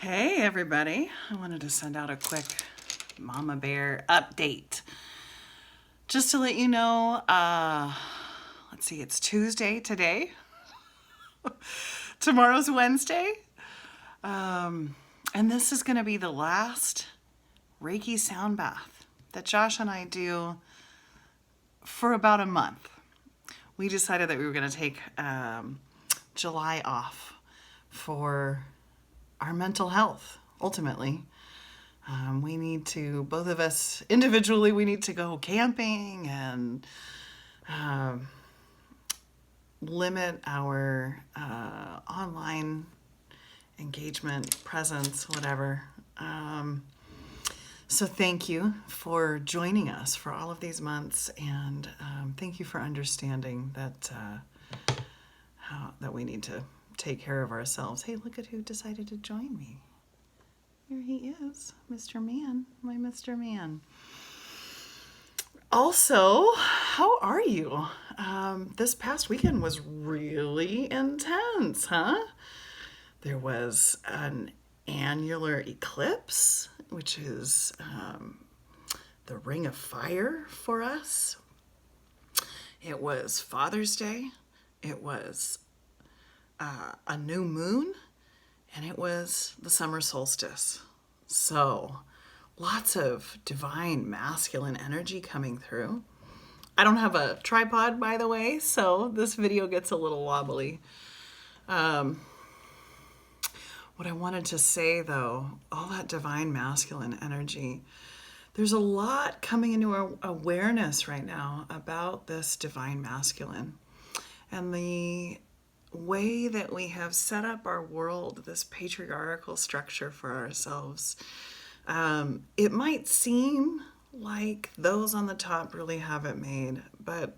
Hey everybody, I wanted to send out a quick Mama Bear update. Just to let you know, let's see, it's Tuesday today. Tomorrow's Wednesday. And this is going to be the last Reiki Sound Bath that Josh and I do for about a month. We decided that we were going to take July off for our mental health, ultimately. We need to, both of us individually, we need to go camping and limit our online engagement, presence, whatever. So thank you for joining us for all of these months, and thank you for understanding that that we need to take care of ourselves. Hey, look at who decided to join me. Here he is, Mr. Man, my Mr. Man. Also, how are you? This past weekend was really intense, huh? There was an annular eclipse, which is the ring of fire for us. It was Father's Day. It was a new moon, and it was the summer solstice. So lots of divine masculine energy coming through. I don't have a tripod, by the way, so this video gets a little wobbly. What I wanted to say, though, all that divine masculine energy, there's a lot coming into our awareness right now about this divine masculine and the way that we have set up our world, this patriarchal structure for ourselves. It might seem like those on the top really have it made, but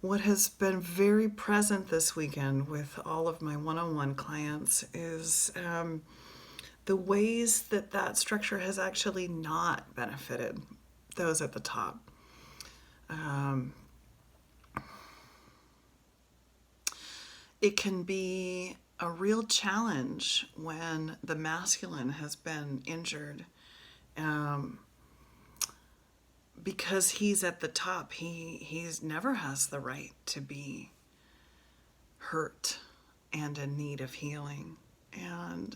what has been very present this weekend with all of my one-on-one clients is the ways that that structure has actually not benefited those at the top. It can be a real challenge when the masculine has been injured. Because he's at the top, he's never has the right to be hurt and in need of healing. And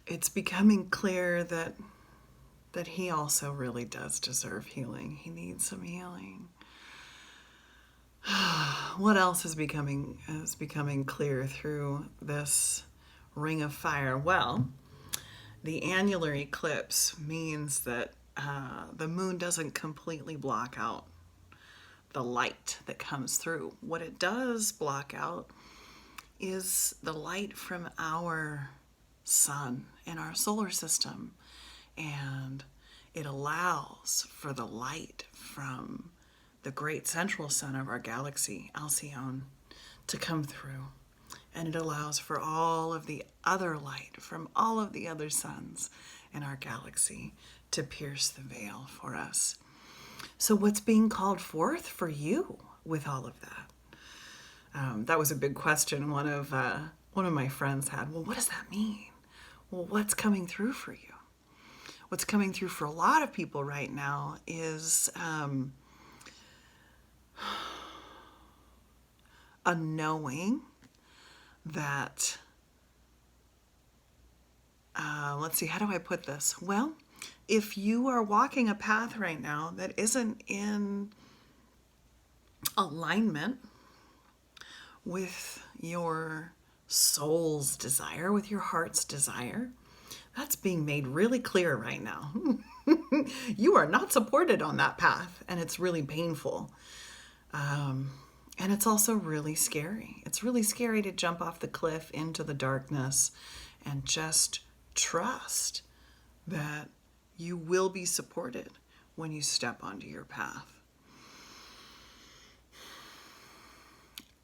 it's becoming clear that he also really does deserve healing. He needs some healing. What else is becoming clear through this ring of fire? Well, the annular eclipse means that the moon doesn't completely block out the light that comes through. What it does block out is the light from our sun in our solar system, and it allows for the light from the great central sun of our galaxy, Alcyone, to come through. And it allows for all of the other light from all of the other suns in our galaxy to pierce the veil for us. So what's being called forth for you with all of that? That was a big question one of my friends had. Well, what does that mean? Well, what's coming through for you? What's coming through for a lot of people right now is a knowing that, let's see, how do I put this? Well, if you are walking a path right now that isn't in alignment with your soul's desire, with your heart's desire, that's being made really clear right now. You are not supported on that path, and it's really painful. And it's also really scary. It's really scary to jump off the cliff into the darkness and just trust that you will be supported when you step onto your path.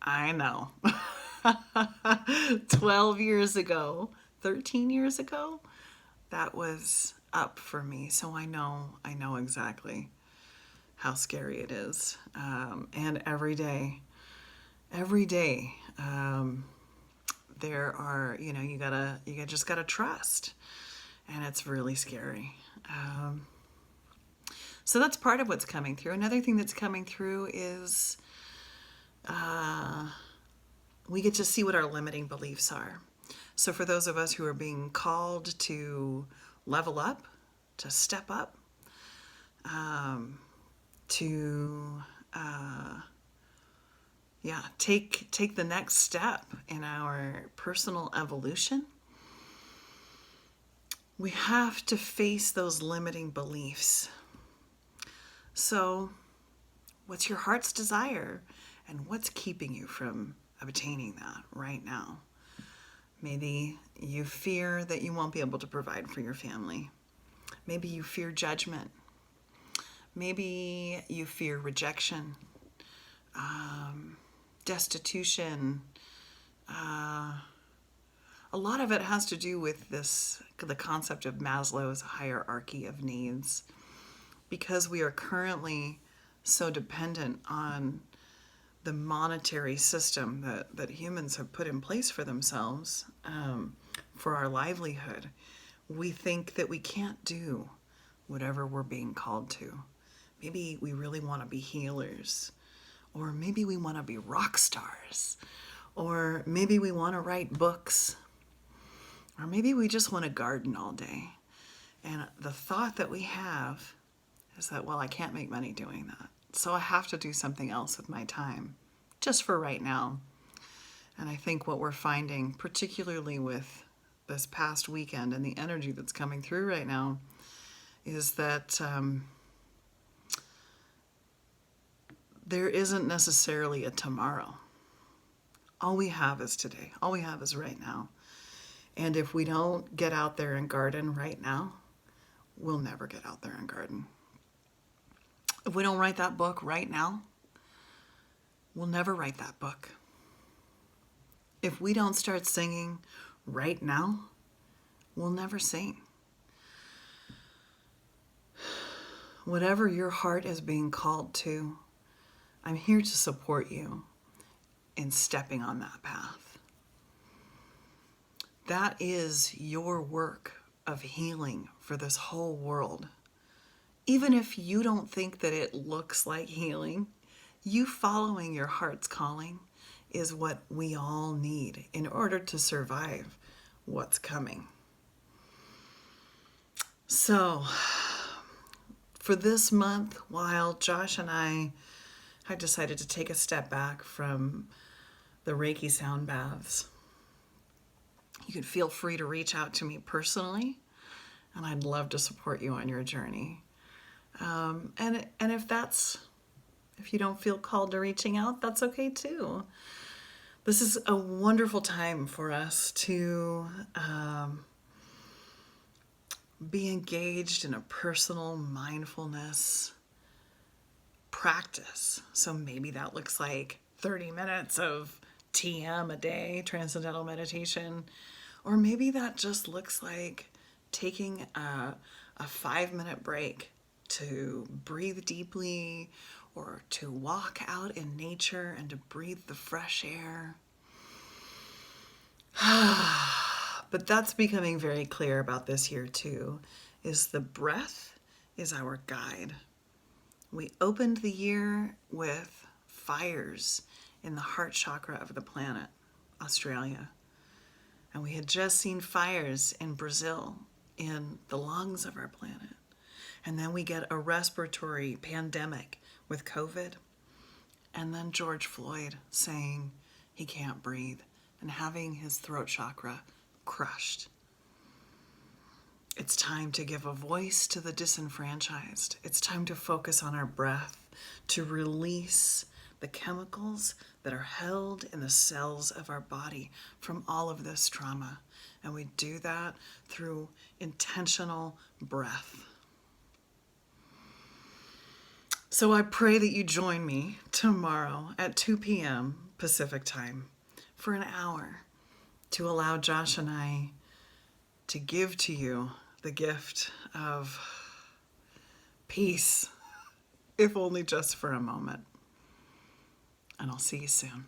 I know. 12 years ago, 13 years ago, that was up for me. So I know exactly how scary it is. And every day, there are, you just gotta trust, and it's really scary. So that's part of what's coming through. Another thing that's coming through is we get to see what our limiting beliefs are. So for those of us who are being called to level up, to step up, to take the next step in our personal evolution, we have to face those limiting beliefs. So what's your heart's desire, and what's keeping you from obtaining that right now? Maybe you fear that you won't be able to provide for your family. Maybe you fear judgment. Maybe you fear rejection, destitution. A lot of it has to do with the concept of Maslow's hierarchy of needs, because we are currently so dependent on the monetary system that humans have put in place for themselves, for our livelihood. We think that we can't do whatever we're being called to. Maybe we really want to be healers, or maybe we want to be rock stars, or maybe we want to write books, or maybe we just want to garden all day. And the thought that we have is that, well, I can't make money doing that, so I have to do something else with my time, just for right now. And I think what we're finding, particularly with this past weekend and the energy that's coming through right now, is that there isn't necessarily a tomorrow. All we have is today. All we have is right now. And if we don't get out there and garden right now, we'll never get out there and garden. If we don't write that book right now, we'll never write that book. If we don't start singing right now, we'll never sing. Whatever your heart is being called to, I'm here to support you in stepping on that path. That is your work of healing for this whole world. Even if you don't think that it looks like healing, you following your heart's calling is what we all need in order to survive what's coming. So, for this month, while Josh and I had decided to take a step back from the Reiki Sound Baths, you can feel free to reach out to me personally, and I'd love to support you on your journey. And if you don't feel called to reaching out, that's okay too. This is a wonderful time for us to be engaged in a personal mindfulness practice. So maybe that looks like 30 minutes of TM a day, transcendental meditation, or maybe that just looks like taking a 5-minute break to breathe deeply, or to walk out in nature and to breathe the fresh air. But that's becoming very clear about this year too, is the breath is our guide. We opened the year with fires in the heart chakra of the planet, Australia. And we had just seen fires in Brazil, in the lungs of our planet. And then we get a respiratory pandemic with COVID. And then George Floyd saying he can't breathe and having his throat chakra crushed. It's time to give a voice to the disenfranchised. It's time to focus on our breath, to release the chemicals that are held in the cells of our body from all of this trauma. And we do that through intentional breath. So I pray that you join me tomorrow at 2 p.m. Pacific time for an hour to allow Josh and I to give to you the gift of peace, if only just for a moment. And I'll see you soon.